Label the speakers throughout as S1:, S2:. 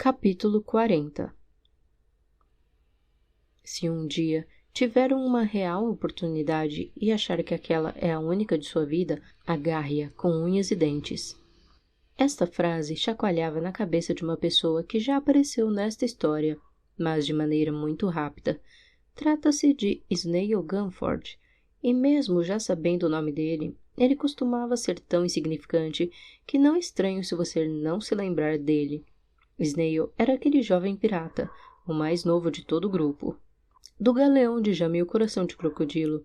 S1: Capítulo 40. Se um dia tiveram uma real oportunidade e achar que aquela é a única de sua vida, agarre-a com unhas e dentes. Esta frase chacoalhava na cabeça de uma pessoa que já apareceu nesta história, mas de maneira muito rápida. Trata-se de Snail Gunford, e mesmo já sabendo o nome dele, ele costumava ser tão insignificante que não é estranho se você não se lembrar dele. Snail era aquele jovem pirata, o mais novo de todo o grupo, do galeão de Jamil Coração de Crocodilo,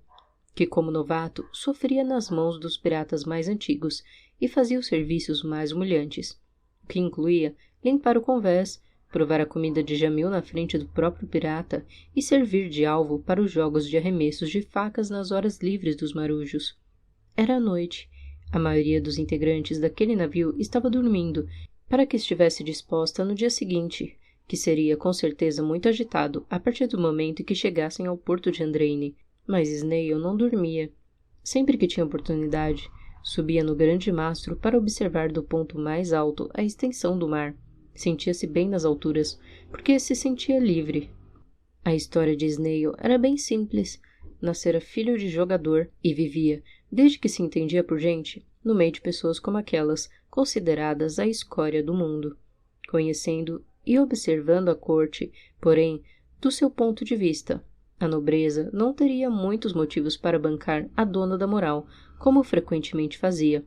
S1: que como novato sofria nas mãos dos piratas mais antigos e fazia os serviços mais humilhantes, o que incluía limpar o convés, provar a comida de Jamil na frente do próprio pirata e servir de alvo para os jogos de arremessos de facas nas horas livres dos marujos. Era noite. A maioria dos integrantes daquele navio estava dormindo para que estivesse disposta no dia seguinte, que seria com certeza muito agitado a partir do momento em que chegassem ao porto de Andraine. Mas Snail não dormia. Sempre que tinha oportunidade, subia no grande mastro para observar do ponto mais alto a extensão do mar. Sentia-se bem nas alturas, porque se sentia livre. A história de Snail era bem simples. Nascera filho de jogador e vivia, desde que se entendia por gente, no meio de pessoas como aquelas, consideradas a escória do mundo. Conhecendo e observando a corte, porém, do seu ponto de vista, a nobreza não teria muitos motivos para bancar a dona da moral, como frequentemente fazia.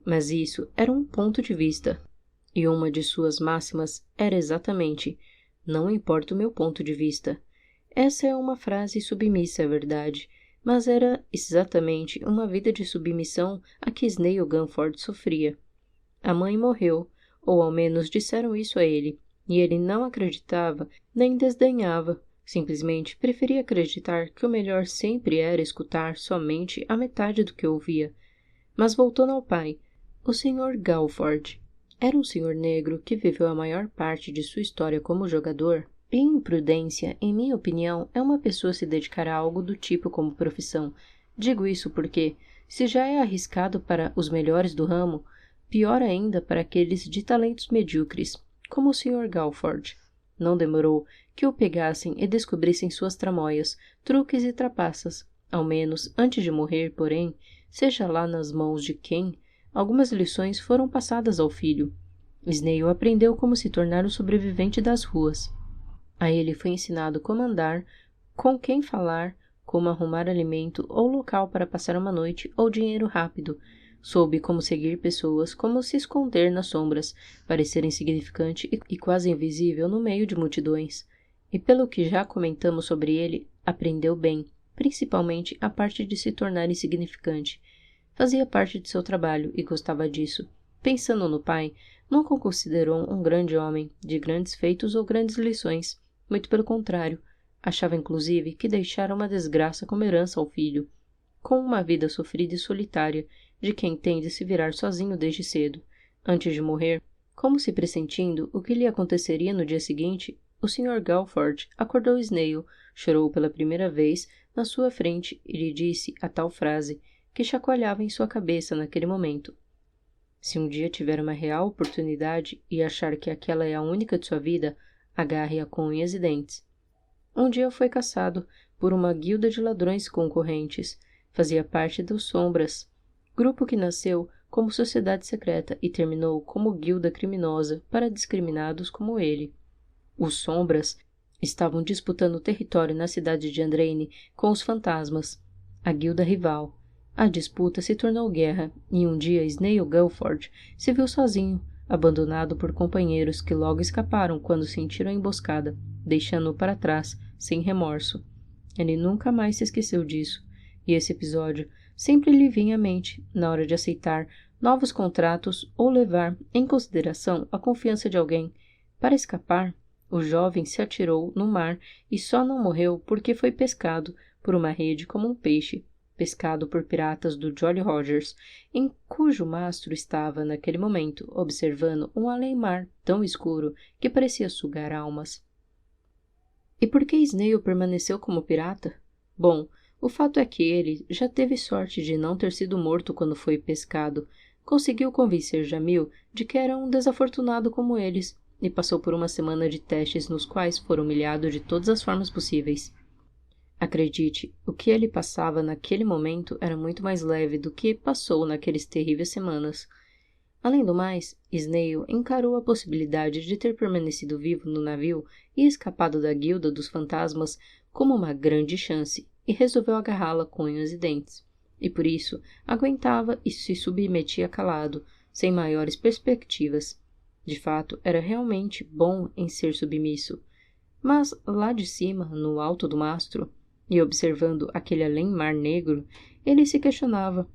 S1: Mas isso era um ponto de vista, e uma de suas máximas era exatamente: não importa o meu ponto de vista. Essa é uma frase submissa, é verdade, mas era exatamente uma vida de submissão a que Snail Gunford sofria. A mãe morreu, ou ao menos disseram isso a ele, e ele não acreditava nem desdenhava. Simplesmente preferia acreditar que o melhor sempre era escutar somente a metade do que ouvia. Mas voltando ao pai, o Sr. Galford era um senhor negro que viveu a maior parte de sua história como jogador. E imprudência, em minha opinião, é uma pessoa se dedicar a algo do tipo como profissão. Digo isso porque, se já é arriscado para os melhores do ramo, pior ainda para aqueles de talentos medíocres, como o Sr. Galford. Não demorou que o pegassem e descobrissem suas tramóias, truques e trapaças. Ao menos, antes de morrer, porém, seja lá nas mãos de quem, algumas lições foram passadas ao filho. Snail aprendeu como se tornar um sobrevivente das ruas. A ele foi ensinado como andar, com quem falar, como arrumar alimento ou local para passar uma noite ou dinheiro rápido. Soube como seguir pessoas, como se esconder nas sombras, parecer insignificante e quase invisível no meio de multidões. E pelo que já comentamos sobre ele, aprendeu bem, principalmente a parte de se tornar insignificante. Fazia parte de seu trabalho e gostava disso. Pensando no pai, nunca o considerou um grande homem, de grandes feitos ou grandes lições. Muito pelo contrário, achava inclusive que deixara uma desgraça como herança ao filho, com uma vida sofrida e solitária, de quem tem de se virar sozinho desde cedo. Antes de morrer, como se pressentindo o que lhe aconteceria no dia seguinte, o Sr. Galford acordou Snail, chorou pela primeira vez na sua frente e lhe disse a tal frase que chacoalhava em sua cabeça naquele momento: se um dia tiver uma real oportunidade e achar que aquela é a única de sua vida, agarre-a com unhas e dentes. Um dia foi caçado por uma guilda de ladrões concorrentes. Fazia parte dos Sombras, grupo que nasceu como sociedade secreta e terminou como guilda criminosa para discriminados como ele. Os Sombras estavam disputando território na cidade de Andraine com os Fantasmas, a guilda rival. A disputa se tornou guerra e um dia Snail Gunford se viu sozinho, abandonado por companheiros que logo escaparam quando sentiram a emboscada, deixando-o para trás, sem remorso. Ele nunca mais se esqueceu disso, e esse episódio sempre lhe vinha à mente na hora de aceitar novos contratos ou levar em consideração a confiança de alguém. Para escapar, o jovem se atirou no mar e só não morreu porque foi pescado por uma rede como um peixe, pescado por piratas do Jolly Rogers, em cujo mastro estava, naquele momento, observando um além-mar tão escuro que parecia sugar almas. E por que Snail permaneceu como pirata? Bom, o fato é que ele já teve sorte de não ter sido morto quando foi pescado. Conseguiu convencer Jamil de que era um desafortunado como eles, e passou por uma semana de testes nos quais foi humilhado de todas as formas possíveis. Acredite, o que ele passava naquele momento era muito mais leve do que passou naqueles terríveis semanas. Além do mais, Snail encarou a possibilidade de ter permanecido vivo no navio e escapado da guilda dos fantasmas como uma grande chance, e resolveu agarrá-la com unhas e dentes. E por isso, aguentava e se submetia calado, sem maiores perspectivas. De fato, era realmente bom em ser submisso. Mas, lá de cima, no alto do mastro, e observando aquele além-mar negro, ele se questionava.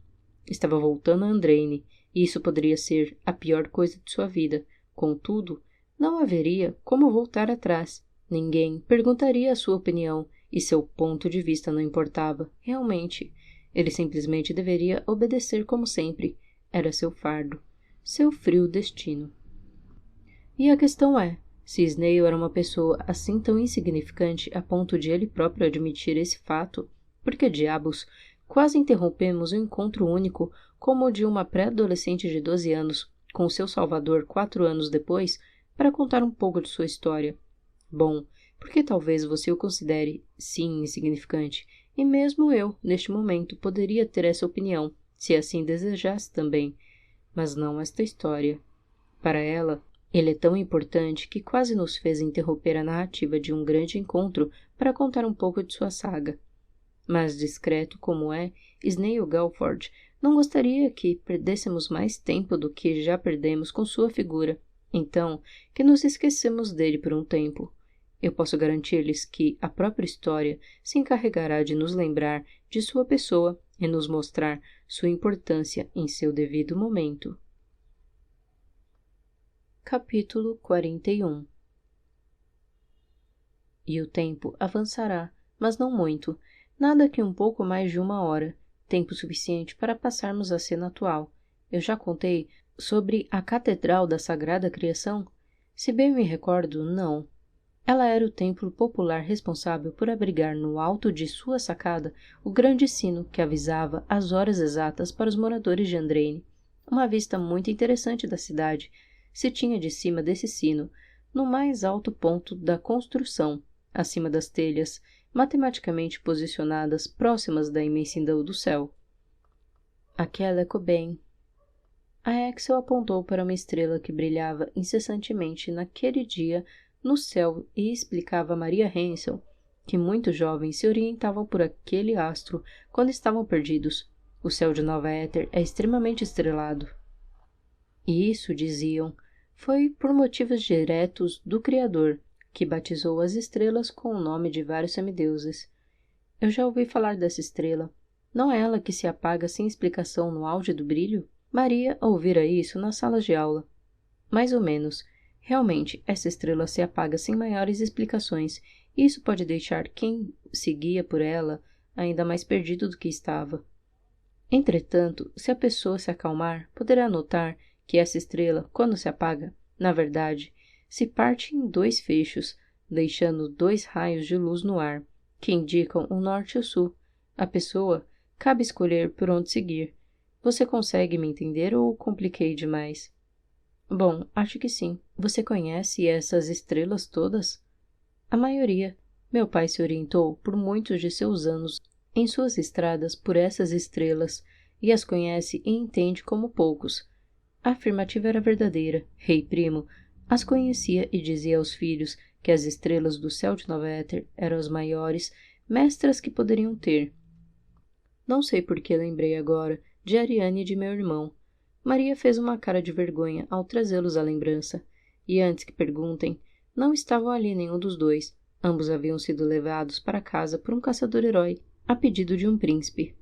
S1: Estava voltando a Andraine, e isso poderia ser a pior coisa de sua vida. Contudo, não haveria como voltar atrás. Ninguém perguntaria a sua opinião, e seu ponto de vista não importava. Realmente, ele simplesmente deveria obedecer como sempre. Era seu fardo, seu frio destino. E a questão é, se Snail era uma pessoa assim tão insignificante a ponto de ele próprio admitir esse fato, por que diabos quase interrompemos um encontro único como o de uma pré-adolescente de 12 anos com seu salvador 4 anos depois para contar um pouco de sua história? Bom, porque talvez você o considere, sim, insignificante, e mesmo eu, neste momento, poderia ter essa opinião, se assim desejasse também, mas não esta história. Para ela, ele é tão importante que quase nos fez interromper a narrativa de um grande encontro para contar um pouco de sua saga. Mas discreto como é, Snail Galford não gostaria que perdêssemos mais tempo do que já perdemos com sua figura. Então, que nos esquecemos dele por um tempo. Eu posso garantir-lhes que a própria história se encarregará de nos lembrar de sua pessoa e nos mostrar sua importância em seu devido momento. Capítulo 41. E o tempo avançará, mas não muito, nada que um pouco mais de 1 hora, tempo suficiente para passarmos à cena atual. Eu já contei sobre a Catedral da Sagrada Criação? Se bem me recordo, não. Ela era o templo popular responsável por abrigar no alto de sua sacada o grande sino que avisava as horas exatas para os moradores de Andraine. Uma vista muito interessante da cidade se tinha de cima desse sino, no mais alto ponto da construção, acima das telhas, matematicamente posicionadas próximas da imensidão do céu. Aquela ecoou bem. A Axel apontou para uma estrela que brilhava incessantemente naquele dia no céu e explicava a Maria Hensel que muitos jovens se orientavam por aquele astro quando estavam perdidos. O céu de Nova Éter é extremamente estrelado. E isso, diziam, foi por motivos diretos do Criador, que batizou as estrelas com o nome de vários semideuses. Eu já ouvi falar dessa estrela. Não é ela que se apaga sem explicação no auge do brilho? Maria ouvira isso nas salas de aula. Mais ou menos. Realmente, essa estrela se apaga sem maiores explicações, e isso pode deixar quem se guia por ela ainda mais perdido do que estava. Entretanto, se a pessoa se acalmar, poderá notar que essa estrela, quando se apaga, na verdade, se parte em 2 fechos, deixando 2 raios de luz no ar, que indicam o norte e o sul. A pessoa cabe escolher por onde seguir. Você consegue me entender ou compliquei demais? Bom, acho que sim. Você conhece essas estrelas todas? A maioria. Meu pai se orientou por muitos de seus anos em suas estradas por essas estrelas e as conhece e entende como poucos. A afirmativa era verdadeira. Rei Primo as conhecia e dizia aos filhos que as estrelas do céu de Nova Éter eram as maiores mestras que poderiam ter. Não sei por que lembrei agora de Ariane e de meu irmão. Maria fez uma cara de vergonha ao trazê-los à lembrança, e antes que perguntem, não estavam ali nenhum dos dois. Ambos haviam sido levados para casa por um caçador-herói, a pedido de um príncipe.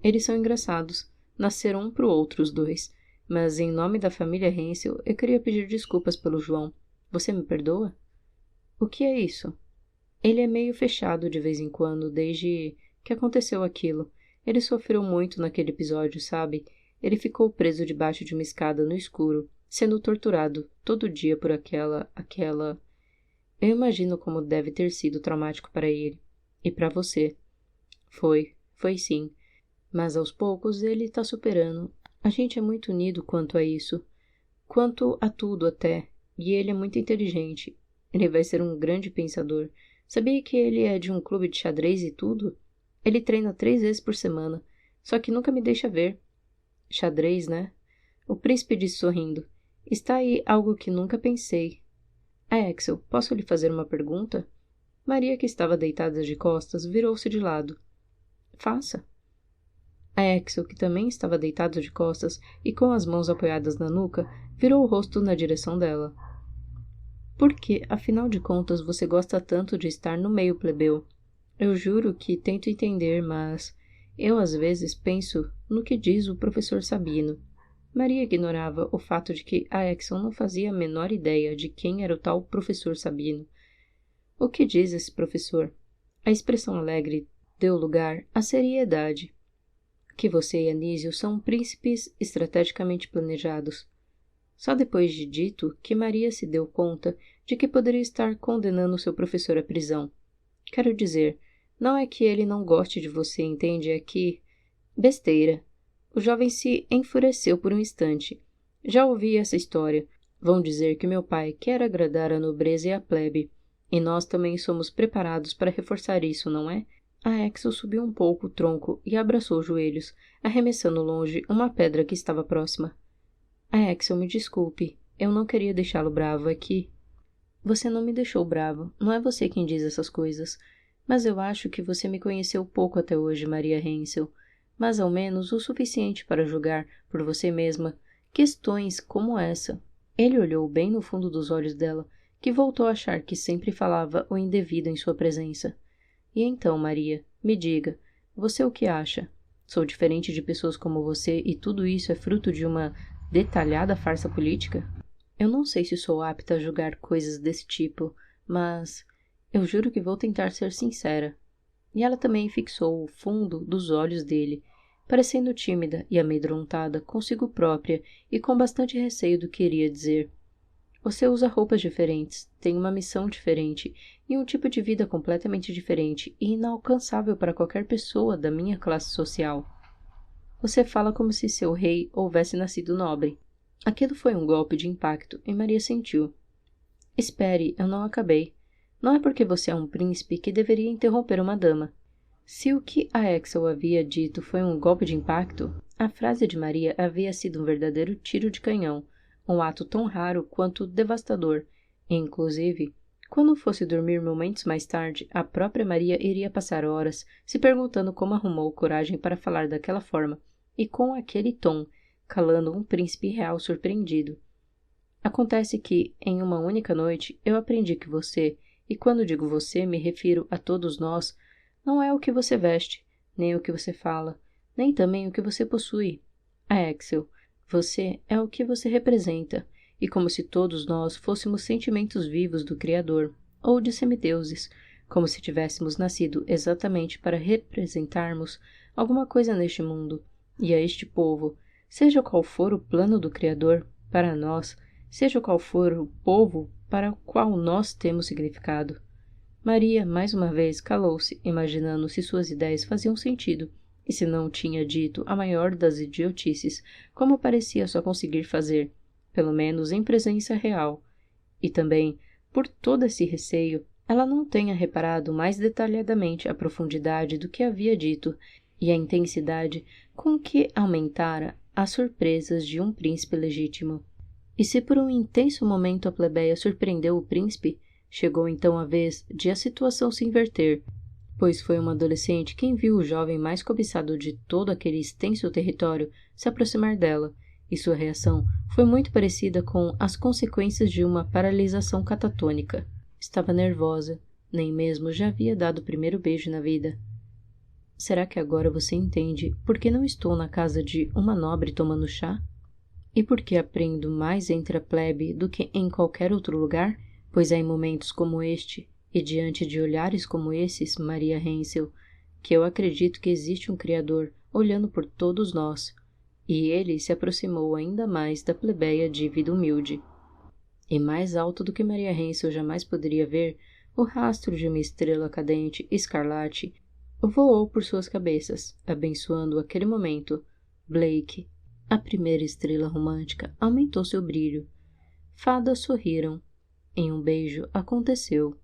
S1: Eles são engraçados. Nasceram um para o outro os dois. Mas em nome da família Hensel, eu queria pedir desculpas pelo João. Você me perdoa? O que é isso? Ele é meio fechado de vez em quando, desde que aconteceu aquilo. Ele sofreu muito naquele episódio, sabe? Ele ficou preso debaixo de uma escada no escuro, sendo torturado todo dia por aquela... Eu imagino como deve ter sido traumático para ele. E para você. Foi sim. Mas aos poucos ele está superando. A gente é muito unido quanto a isso. Quanto a tudo até. E ele é muito inteligente. Ele vai ser um grande pensador. Sabia que ele é de um clube de xadrez e tudo? Ele treina 3 vezes por semana, só que nunca me deixa ver. Xadrez, né? O príncipe disse sorrindo. Está aí algo que nunca pensei. Axel, posso lhe fazer uma pergunta? Maria, que estava deitada de costas, virou-se de lado. Faça. Axel, que também estava deitado de costas e com as mãos apoiadas na nuca, virou o rosto na direção dela. Por que, afinal de contas, você gosta tanto de estar no meio plebeu? Eu juro que tento entender, mas eu às vezes penso no que diz o professor Sabino. Maria ignorava o fato de que Axel não fazia a menor ideia de quem era o tal professor Sabino. O que diz esse professor? A expressão alegre deu lugar à seriedade. Que você e Anísio são príncipes estrategicamente planejados. Só depois de dito que Maria se deu conta de que poderia estar condenando seu professor à prisão. Quero dizer, não é que ele não goste de você, entende? É que... Besteira. O jovem se enfureceu por um instante. Já ouvi essa história. Vão dizer que meu pai quer agradar a nobreza e a plebe. E nós também somos preparados para reforçar isso, não é? A Axel subiu um pouco o tronco e abraçou os joelhos, arremessando longe uma pedra que estava próxima. Axel, me desculpe. Eu não queria deixá-lo bravo, é que... Você não me deixou bravo. Não é você quem diz essas coisas. Mas eu acho que você me conheceu pouco até hoje, Maria Hensel. Mas ao menos o suficiente para julgar, por você mesma, questões como essa. Ele olhou bem no fundo dos olhos dela, que voltou a achar que sempre falava o indevido em sua presença. E então, Maria, me diga, você o que acha? Sou diferente de pessoas como você e tudo isso é fruto de uma detalhada farsa política? Eu não sei se sou apta a julgar coisas desse tipo, mas eu juro que vou tentar ser sincera. E ela também fixou o fundo dos olhos dele, parecendo tímida e amedrontada consigo própria e com bastante receio do que iria dizer. Você usa roupas diferentes, tem uma missão diferente e um tipo de vida completamente diferente e inalcançável para qualquer pessoa da minha classe social. Você fala como se seu rei houvesse nascido nobre. Aquilo foi um golpe de impacto e Maria sentiu. Espere, eu não acabei. Não é porque você é um príncipe que deveria interromper uma dama. Se o que a Axel havia dito foi um golpe de impacto, a frase de Maria havia sido um verdadeiro tiro de canhão, um ato tão raro quanto devastador, e, inclusive, quando fosse dormir momentos mais tarde, a própria Maria iria passar horas se perguntando como arrumou coragem para falar daquela forma, e com aquele tom, calando um príncipe real surpreendido. Acontece que, em uma única noite, eu aprendi que você, e quando digo você, me refiro a todos nós, não é o que você veste, nem o que você fala, nem também o que você possui. Axel, você é o que você representa, e como se todos nós fôssemos sentimentos vivos do Criador, ou de semideuses, como se tivéssemos nascido exatamente para representarmos alguma coisa neste mundo, e a este povo, seja qual for o plano do Criador, para nós, seja qual for o povo para o qual nós temos significado. Maria, mais uma vez, calou-se, imaginando se suas ideias faziam sentido, e se não tinha dito a maior das idiotices, como parecia só conseguir fazer, pelo menos em presença real. E também, por todo esse receio, ela não tenha reparado mais detalhadamente a profundidade do que havia dito e a intensidade com que aumentara as surpresas de um príncipe legítimo. E se por um intenso momento a plebeia surpreendeu o príncipe, chegou então a vez de a situação se inverter, pois foi uma adolescente quem viu o jovem mais cobiçado de todo aquele extenso território se aproximar dela, e sua reação foi muito parecida com as consequências de uma paralisação catatônica. Estava nervosa, nem mesmo já havia dado o primeiro beijo na vida. Será que agora você entende por que não estou na casa de uma nobre tomando chá? E por que aprendo mais entre a plebe do que em qualquer outro lugar? Pois é em momentos como este, e diante de olhares como esses, Maria Hensel, que eu acredito que existe um Criador olhando por todos nós, e ele se aproximou ainda mais da plebeia de vida humilde. E mais alto do que Maria Hensel jamais poderia ver, o rastro de uma estrela cadente escarlate voou por suas cabeças, abençoando aquele momento. Blake, a primeira estrela romântica, aumentou seu brilho. Fadas sorriram. Em um beijo aconteceu.